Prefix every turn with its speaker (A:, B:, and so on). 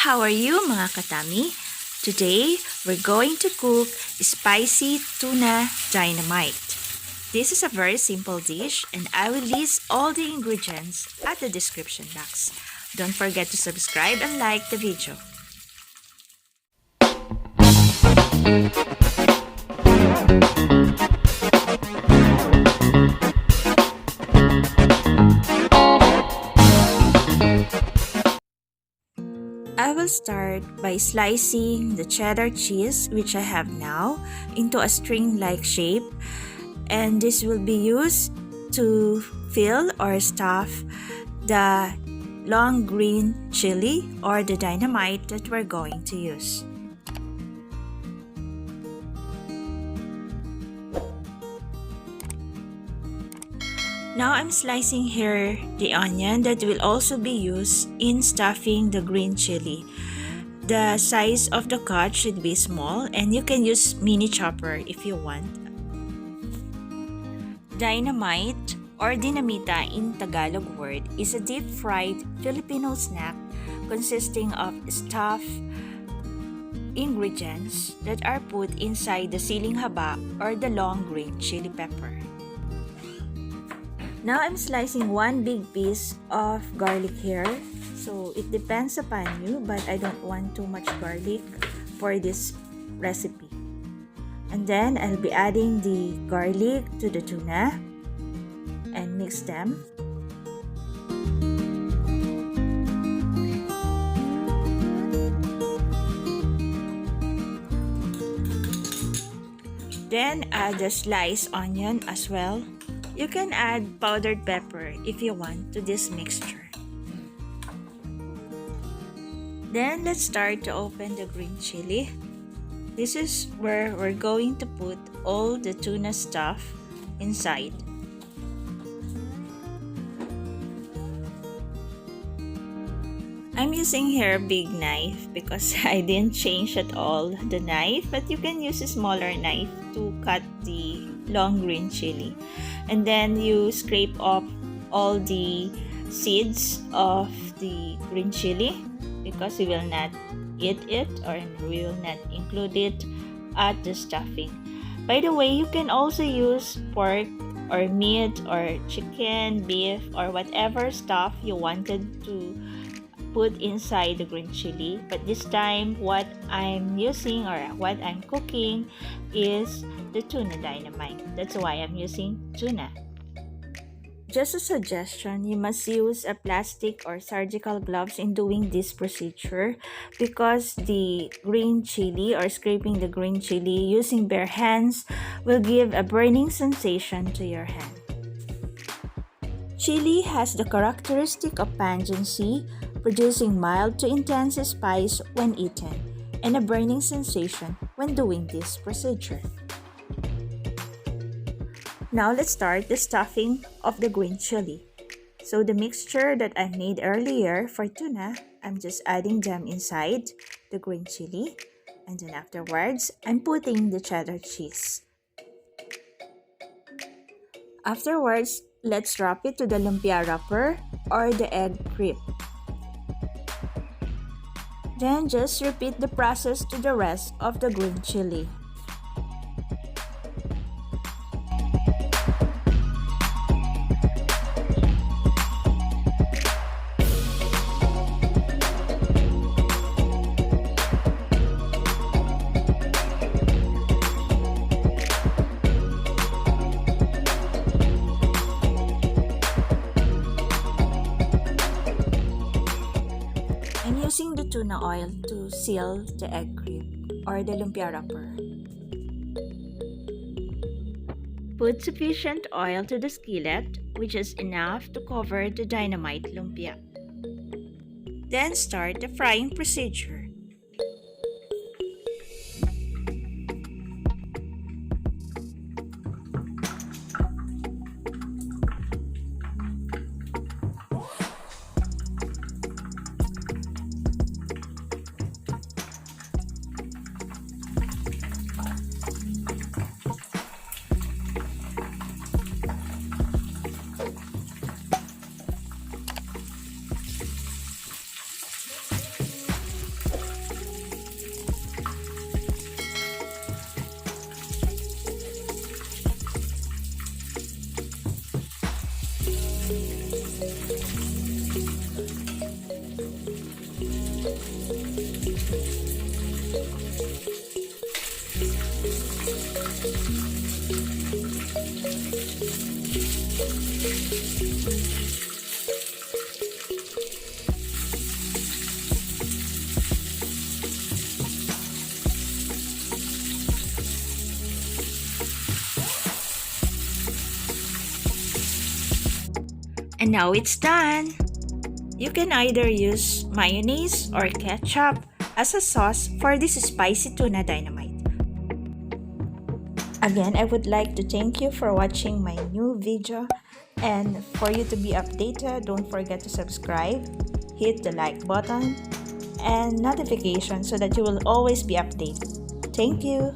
A: How are you mga katami? Today, we're going to cook spicy tuna dynamite. This is a very simple dish and I will list all the ingredients at the description box. Don't forget to subscribe and like the video. I will start by slicing the cheddar cheese, which I have now, into a string-like shape, and this will be used to fill or stuff the long green chili or the dynamite that we're going to use. Now I'm slicing here the onion that will also be used in stuffing the green chili. The size of the cut should be small and you can use mini chopper if you want. Dynamite or dinamita in Tagalog word is a deep-fried Filipino snack consisting of stuffed ingredients that are put inside the siling haba or the long green chili pepper. Now I'm slicing one big piece of garlic here. So it depends upon you, but I don't want too much garlic for this recipe. And then I'll be adding the garlic to the tuna and mix them. Then add the sliced onion as well. You can add powdered pepper if you want to this mixture. Then let's start to open the green chili. This is where we're going to put all the tuna stuff inside. I'm using here a big knife because I didn't change at all the knife, but you can use a smaller knife to cut the long green chili. And then you scrape off all the seeds of the green chili because we will not eat it or we will not include it at the stuffing. By the way, you can also use pork or meat or chicken, beef or whatever stuff you wanted to put inside the green chili, but this time what I'm using or what I'm cooking is the tuna dynamite. That's why I'm using tuna. Just a suggestion, you must use a plastic or surgical gloves in doing this procedure because the green chili or scraping the green chili using bare hands will give a burning sensation to your hand. Chili has the characteristic of pungency, producing mild to intense spice when eaten, and a burning sensation when doing this procedure. Now let's start the stuffing of the green chili. So the mixture that I made earlier for tuna, I'm just adding them inside the green chili, and then afterwards, I'm putting the cheddar cheese. Afterwards, let's wrap it to the lumpia wrapper or the egg crepe. Then just repeat the process to the rest of the green chili. I'm using the tuna oil to seal the egg crepe or the lumpia wrapper. Put sufficient oil to the skillet, which is enough to cover the dynamite lumpia. Then start the frying procedure. And now it's done! You can either use mayonnaise or ketchup as a sauce for this spicy tuna dynamite. Again, I would like to thank you for watching my new video, and for you to be updated, don't forget to subscribe, hit the like button, and notification so that you will always be updated. Thank you!